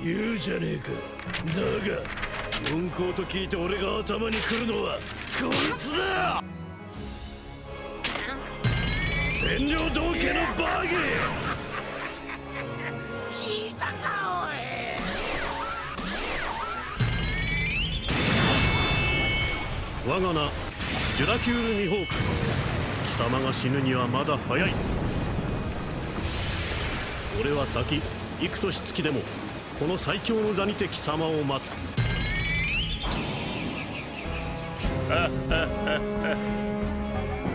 言うじゃねえか。だが四皇と聞いて俺が頭に来るのはこいつだ。占領道家のバギー。聞いたかおい。我が名ジュラキュール・ミホーク。貴様が死ぬにはまだ早い。俺は先幾年月でもこの最強の座にて貴様を待つ。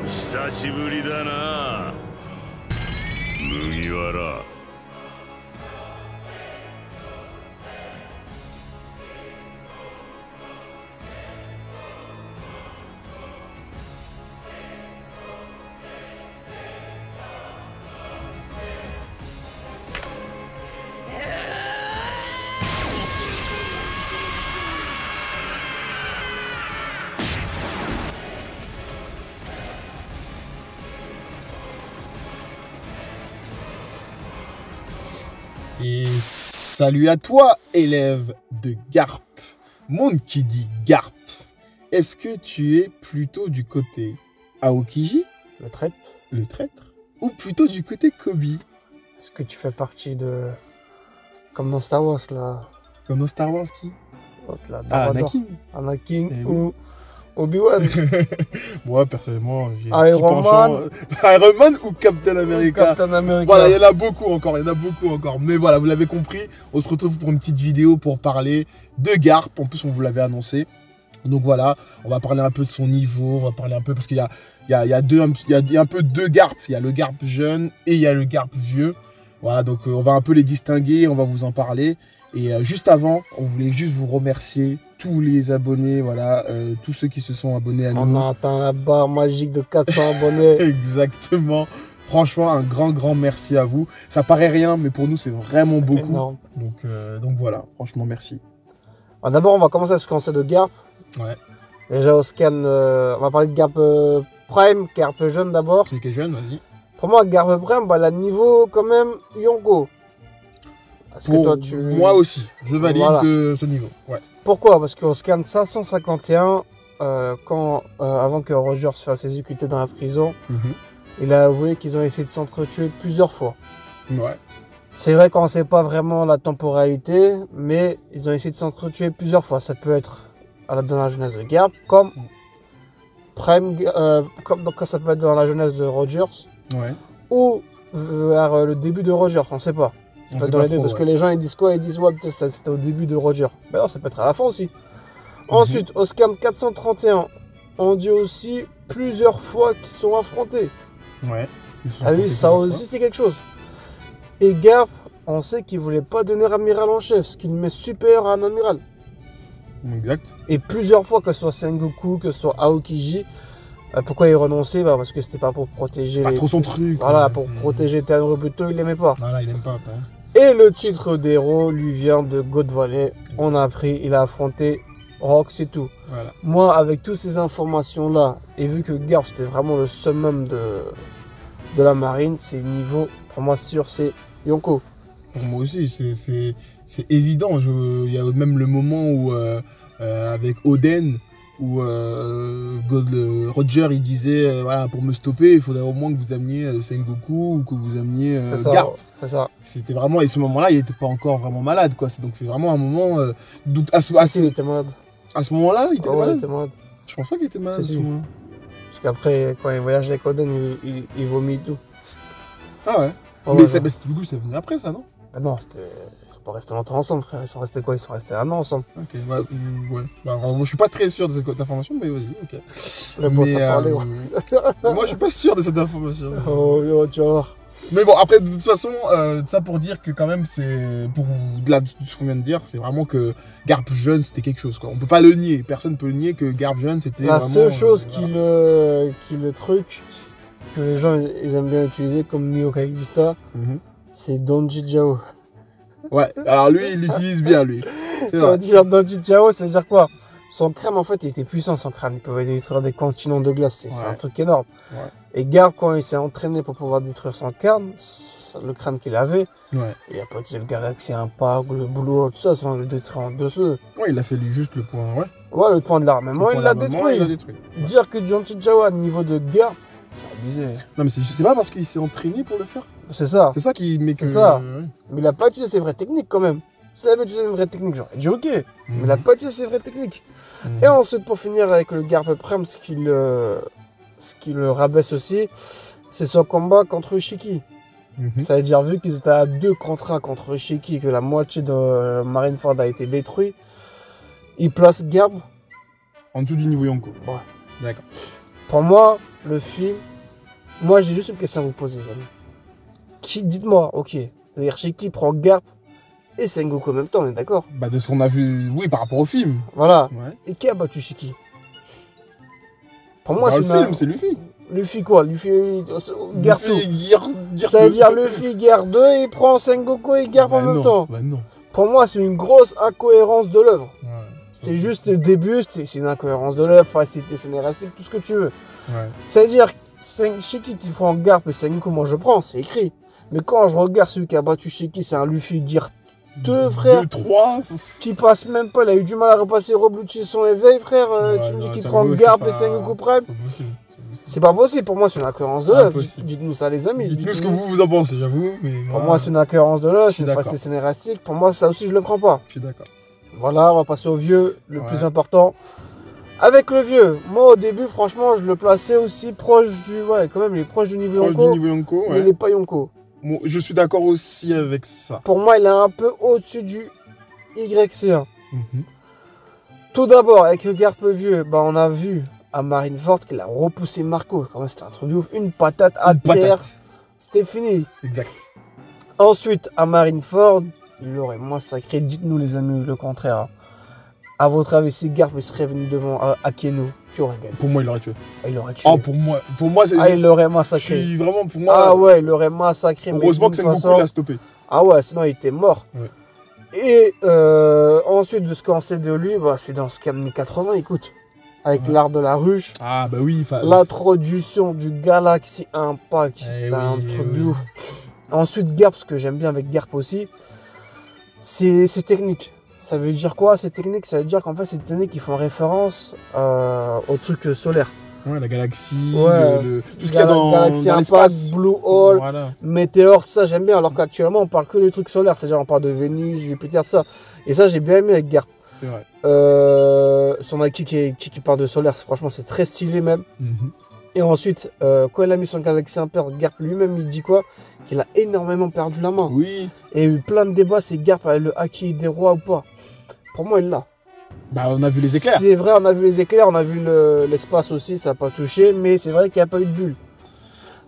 久しぶりだな麦わら。Et salut à toi, élève de Garp. Monde qui dit Garp, est-ce que tu es plutôt du côté Aokiji, Le traite. le traître, ou plutôt du côté Koby, Est-ce que tu fais partie de... Comme dans Star Wars, là. comme dans Star Wars qui L'autre, là. Ah, Dark Vador. Anakin. Anakin Eh ou Obi-Wan. Moi, personnellement, j'ai Iron un petit penchant. Iron Man ou Captain America. Captain America. Voilà, il y en a beaucoup encore, Mais voilà, vous l'avez compris, on se retrouve pour une petite vidéo pour parler de Garp. En plus, on vous l'avait annoncé. Donc voilà, on va parler un peu de son niveau, on va parler un peu, parce qu'il y a un peu deux Garp. Il y a le Garp jeune et il y a le Garp vieux. Voilà, donc on va un peu les distinguer, on va vous en parler. Et juste avant, on voulait juste vous remercier, tous les abonnés, voilà, tous ceux qui se sont abonnés à nous. On a atteint la barre magique de 400 abonnés. Exactement. Franchement, un grand merci à vous. Ça paraît rien, mais pour nous, c'est vraiment beaucoup. Énorme. Donc voilà, franchement, merci. D'abord, on va commencer à se commencer de Garp. Ouais. Déjà, au scan, on va parler de Garp Prime, Garp jeune d'abord. Celui qui est jeune, vas-y. Pour moi, Garp Prime, bah, elle a niveau quand même Yonko. Parce que toi, Moi aussi, je valide Voilà. ce niveau. Ouais. Pourquoi? Parce qu'au scan 551, avant que Roger se fasse exécuter dans la prison, il a avoué qu'ils ont essayé de s'entretuer plusieurs fois. Ouais. C'est vrai qu'on ne sait pas vraiment la temporalité, mais ils ont essayé de s'entretuer plusieurs fois. Ça peut être dans la jeunesse de Garp, comme Prime, donc ça peut être dans la jeunesse de Rogers, Ouais. ou vers le début de Rogers, on ne sait pas. Ça peut être dans les deux, parce que les gens ils disent quoi? Ils disent ouais, peut-être c'était au début de Roger. Mais non, ça peut être à la fin aussi. Ensuite, au scan 431, on dit aussi plusieurs fois qu'ils sont affrontés. Ouais. T'as vu, ça aussi c'est quelque chose. Et Garp, on sait qu'il voulait pas donner amiral en chef, ce qui le met supérieur à un amiral. Exact. Et plusieurs fois, que ce soit Sengoku, que ce soit Aokiji, pourquoi il renonçait? Bah parce que c'était pas pour protéger Pas trop son truc. Voilà, ouais, pour c'est- protéger Tenryubuto, il l'aimait pas. Voilà, il aime pas. Quoi. Et le titre d'héros lui vient de God Valley. On a appris, il a affronté Rock, c'est tout. Voilà. Moi, avec toutes ces informations-là, et vu que Garp c'était vraiment le summum de la marine, c'est niveau, pour moi sûr, c'est Yonko. Pour moi aussi, c'est évident. Il y a même le moment où, avec Oden, où Roger il disait voilà, pour me stopper, il faudrait au moins que vous ameniez Sengoku ou que vous ameniez Garp. C'est ça. C'était vraiment, et ce moment-là, il n'était pas encore vraiment malade, quoi. Donc c'est vraiment un moment. Il était malade. À ce moment-là, il était Ah ouais, malade. il était malade. Je pense pas qu'il était malade. Si, à ce si. moment-là. Parce qu'après, quand il voyage avec Oden, il vomit tout. Ah ouais. Oh, Mais ouais, ça, non. du coup, ça venait après ça, non? Bah non, ils sont pas restés longtemps ensemble, frère. Ils sont restés quoi? Ils sont restés 1 an ensemble. Ok, ouais. Ouais. Bah, alors, moi, je suis pas très sûr de cette information, mais vas-y, ok. Le boss a parlé, ouais. Moi, je suis pas sûr de cette information. Oh, yo, tu vas voir. Mais bon, après, de toute façon, ça pour dire que quand même, c'est pour là, de ce qu'on vient de dire, c'est vraiment que Garp jeune, c'était quelque chose, quoi. On peut pas le nier. Personne peut le nier que Garp jeune, c'était La vraiment, seule chose voilà. qui le truc que les gens ils aiment bien utiliser comme Myokai Vista, c'est Donji Jao. Ouais, alors lui, il l'utilise bien, lui. C'est vrai. Donji Jao, c'est à dire quoi? Son crâne, en fait, il était puissant, son crâne. Il pouvait détruire des continents de glace. C'est Ouais. un truc énorme. Ouais. Et Garp, quand il s'est entraîné pour pouvoir détruire son crâne, le crâne qu'il avait, Ouais. il a pas utilisé le Galaxy Impact, le boulot, tout ça, sans le détruire en dessous. Ouais, il a fait juste le point, ouais. Ouais, le point de l'armement, Le il point l'a d'armement, il l'a détruit. détruit. Dire que Jianchi Jawa, niveau de Garp, c'est abusé. Non, mais c'est pas parce qu'il s'est entraîné pour le faire. C'est ça. C'est ça qui met que. C'est ça. Ouais. Mais il a pas utilisé ses vraies techniques quand même. S'il avait utilisé une vraie technique, j'aurais dit ok. Mais il a pas utilisé ses vraies techniques. Et ensuite, pour finir avec le Garp Prime, ce qui le rabaisse aussi, c'est son combat contre Ishiki. Ça veut dire, vu qu'ils étaient à 2 contre 1 contre Ishiki, que la moitié de Marineford a été détruite, il place Garp. En dessous du niveau Yonko. Ouais. D'accord. Pour moi, le film, moi j'ai juste une question à vous poser, les amis. Dites-moi, ok, c'est-à-dire Ishiki prend Garp et Sengoku en même temps, on est d'accord? Bah, de ce qu'on a vu, oui, par rapport au film. Voilà. Ouais. Et qui a battu Ishiki? Pour moi, Dans c'est le film, c'est Luffy. Luffy quoi? Luffy Garp tout. Ça veut dire Luffy Garp 2 et il prend Sengoku et Garp en même temps. Bah non. Pour moi, c'est une grosse incohérence de l'œuvre. Ouais. C'est juste le début, c'est une incohérence de l'œuvre, facilité scénaristique, tout ce que tu veux. Ouais. Ça veut dire Shiki qui prend Garp et Sengoku, moi je prends, c'est écrit. Mais quand je regarde celui qui a battu Shiki, c'est un Luffy Gear 2, frère. 2, 3. Qui passe même pas, il a eu du mal à repasser Robluchi son éveil, frère. Tu me dis qu'il prend Garp et Sengoku Prime. C'est pas possible, pour moi c'est une incohérence de l'œuvre. Dites-nous ça les amis. Dites-nous ce que vous en pensez, j'avoue. Pour moi c'est une incohérence de l'œuvre, c'est une d'accord. facilité scénaristique. Pour moi ça aussi je le prends pas. Je suis d'accord. Voilà, on va passer au vieux, le Ouais. plus important. Avec le vieux, moi au début franchement je le plaçais aussi proche du... Ouais, quand même il est proche du niveau Proche du Yonko, niveau Yonko, mais ouais. il est pas Yonko. Bon, je suis d'accord aussi avec ça. Pour moi il est un peu au-dessus du YC1. Mhm. Tout d'abord, avec le Garp vieux, bah, on a vu à Marineford qu'il a repoussé Marco. Quand même, c'était un truc de ouf. Une patate à terre, c'était fini. Exact. Ensuite, à Marineford, il l'aurait massacré. Dites-nous, les amis, le contraire. Hein. À votre avis, si Garp serait venu devant Akeno, qui aurait gagné? Pour moi, il l'aurait tué. Il l'aurait tué. Oh, pour moi, c'est. Il l'aurait Je massacré. suis vraiment, pour moi. Ah ouais, il l'aurait massacré. Heureusement que d'une Sengoku façon- l'a stoppé. Ah ouais, sinon il était mort. Ouais. Et ensuite, de ce qu'on sait de lui, bah, c'est dans ce années 80, écoute. Avec Ouais. l'art de la ruche. Ah, bah oui. L'introduction du Galaxy Impact, c'était un truc de ouf. Ensuite, Garp, ce que j'aime bien avec Garp aussi, c'est technique. Ça veut dire quoi, ces techniques? Ça veut dire qu'en fait, ces techniques qui font référence au truc solaire. Ouais, la galaxie, Ouais. tout ce qu'il y a dans Galaxy dans Impact, l'espace. Blue Hole, Voilà. Météore, tout ça, j'aime bien. Alors qu'actuellement, on parle que des trucs solaires. C'est-à-dire, on parle de Vénus, Jupiter, tout ça. Et ça, j'ai bien aimé avec Garp. C'est vrai. Son acquis qui parle de solaire, franchement, c'est très stylé même. Mhm. Et ensuite, quand il a mis son Galaxy Impact, Garp lui-même, il dit quoi? Qu'il a énormément perdu la main. Oui. Et il y a eu plein de débats, c'est Garp a le acquis des rois ou pas. Pour moi, il l'a. Bah, on a vu les éclairs. C'est vrai, on a vu les éclairs, on a vu l'espace aussi, ça n'a pas touché, mais c'est vrai qu'il n'y a pas eu de bulle.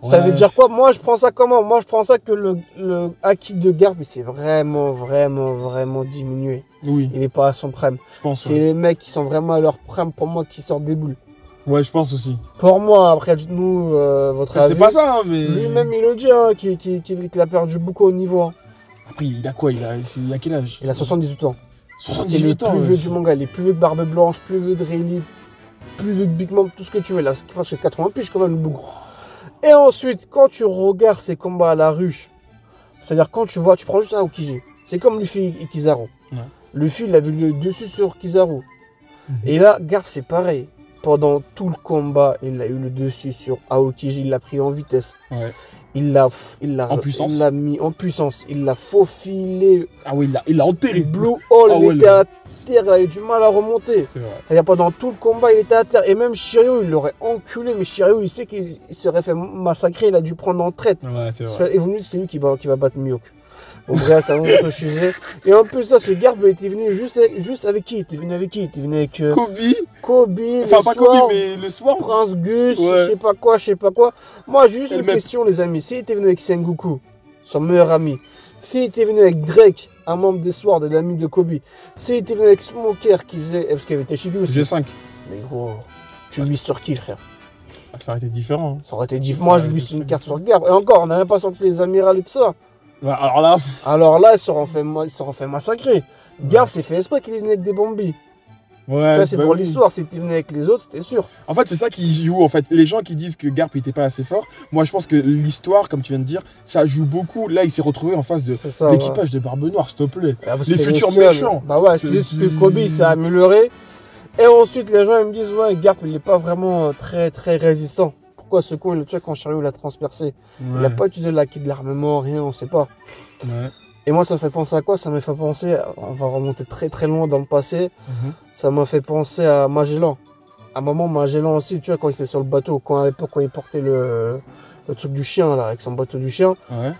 Ça veut dire quoi? Moi, je prends ça comment? Moi, je prends ça que le acquis de Garp, il s'est vraiment diminué. Oui, Il n'est pas à son prime. je pense. C'est les mecs qui sont vraiment à leur prime, pour moi, qui sortent des boules. Ouais, je pense aussi. Pour moi, après, dites-nous votre avis. C'est pas ça, hein, mais. Lui-même, il le dit, hein, qu'il a perdu beaucoup au niveau. Hein. Après, il a quoi il a quel âge? Il a 78 ans. C'est le 78 ans. plus vieux du manga. Il est plus vieux que Barbe Blanche, plus vieux de Rayleigh, plus vieux que Big Mom, tout ce que tu veux. Là, c'est presque 80 piges quand même, le bougre. Et ensuite, quand tu regardes ses combats à la ruche, c'est-à-dire quand tu vois, tu prends juste Aokiji. C'est comme Luffy et Kizaru. Ouais. Luffy, il a vu le dessus sur Kizaru. Et là, Garp, c'est pareil. Pendant tout le combat, il a eu le dessus sur Aokiji. Il l'a pris en vitesse. Ouais. Il l'a En puissance. Il l'a mis en puissance. Il l'a faufilé. Ah oui, il l'a enterré. Blue Hole, Ah il ouais, était à terre. Il a eu du mal à remonter. C'est vrai. C'est-à-dire pendant tout le combat, il était à terre. Et même Shiryu, il l'aurait enculé. Mais Shiryu, il sait qu'il serait fait massacrer. Il a dû prendre en traite. Ouais, c'est vrai. Et venu, c'est lui qui va battre Mihawk. Bon, bref, c'est un autre sujet. Et en plus, ça, ce Garp, il était venu juste avec qui? Il était venu avec qui? Il était venu avec Kobe, Enfin, le pas soir, Kobe, mais le soir. Prince Gus, Ouais. je sais pas quoi. Moi, j'ai juste Et le une même. question, les amis. S'il était venu avec Sengoku, son meilleur ami, s'il était venu avec Drake, un membre des Swords, de l'ami de Kobe, s'il était venu avec Smoker, qui faisait. Parce qu'il y avait Teshigi aussi. G5. Mais gros, tu lui sur qui, frère? Ah, ça aurait été différent. Ça aurait été différent. Ça Moi, aurait je lui été suis une très carte sur Garp. Et encore, on n'a même pas sorti les amirals et tout ça. Ouais, alors là, Alors là, ils seront fait massacrer. Garp s'est fait exprès qu'il est venu avec des bombis. Ouais, c'est bah pour oui. l'histoire. Si tu venais avec les autres, c'était sûr. En fait, c'est ça qui joue. En fait, les gens qui disent que Garp était pas assez fort, moi je pense que l'histoire, comme tu viens de dire, ça joue beaucoup. Là, il s'est retrouvé en face de C'est ça. l'équipage de Barbe Noire, s'il te plaît. Ouais. Les futurs méchants. Bah ouais, c'est juste que Kobe il s'est amélioré. Et ensuite, les gens ils me disent, ouais, Garp il est pas vraiment très très résistant. Pourquoi ce con il le tue quand Shiryu l'a transpercé? Il a pas utilisé l'acquis de l'armement, rien, on sait pas. Ouais. Et moi, ça me fait penser à quoi? Ça me fait penser, on va remonter très très loin dans le passé, ça m'a fait penser à Magellan. À un moment, Magellan aussi, tu vois, quand il était sur le bateau, à l'époque, quand il portait le truc du chien, là, avec son bateau du chien, Ouais.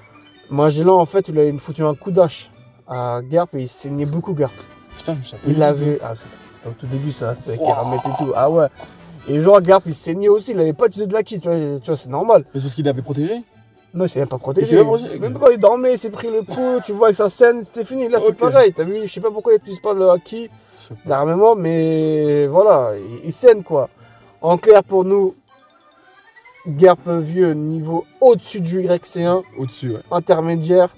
Magellan, en fait, il a foutu un coup d'âge à Garp et il saignait beaucoup Garp. Putain, je sais pas. Il l'avait. Ah, c'était au tout début, ça, c'était avec Keramet et tout. Ah ouais. Et genre, Garp, il saignait aussi, il avait pas utilisé de l'acquis, tu vois, c'est normal. Mais c'est parce qu'il l'avait protégé. Non, il s'est même pas protégé. Il s'est même protégé. Même pas, il dormait, il s'est pris le coup, tu vois, avec sa scène, c'était fini. Là, c'est Ok. pareil, t'as vu, je sais pas pourquoi il n'utilise pas le acquis d'armement, mais voilà, il saigne quoi. En clair, pour nous, Garp vieux, niveau au-dessus du YC1, Au-dessus, ouais. intermédiaire.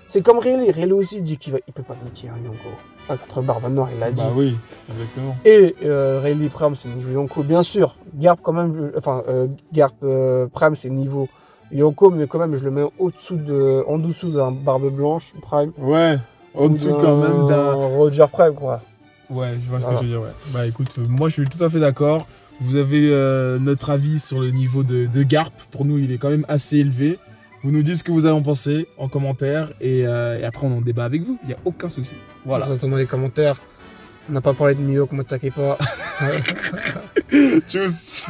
C'est comme Rayleigh. Rayleigh aussi dit qu'il peut pas niquer un Yonko. Ah, contre Barbe Noire, il l'a dit. Bah oui, exactement. Et Rayleigh Prime, c'est niveau Yonko, bien sûr. Garp, quand même, Garp Prime, c'est niveau Yonko, mais quand même, je le mets en dessous d'un Barbe Blanche Prime. Ouais, en dessous quand même d'un. Roger Prime, quoi. Ouais, je vois ce Voilà. que je veux dire, ouais. Bah écoute, moi je suis tout à fait d'accord. Vous avez notre avis sur le niveau de Garp. Pour nous, il est quand même assez élevé. Vous nous dites ce que vous en pensez en commentaire et après on en débat avec vous. Il n'y a aucun souci. Voilà. Vous attendez les commentaires. On n'a pas parlé de Miyok, ne m'attaquez pas. Tchuss.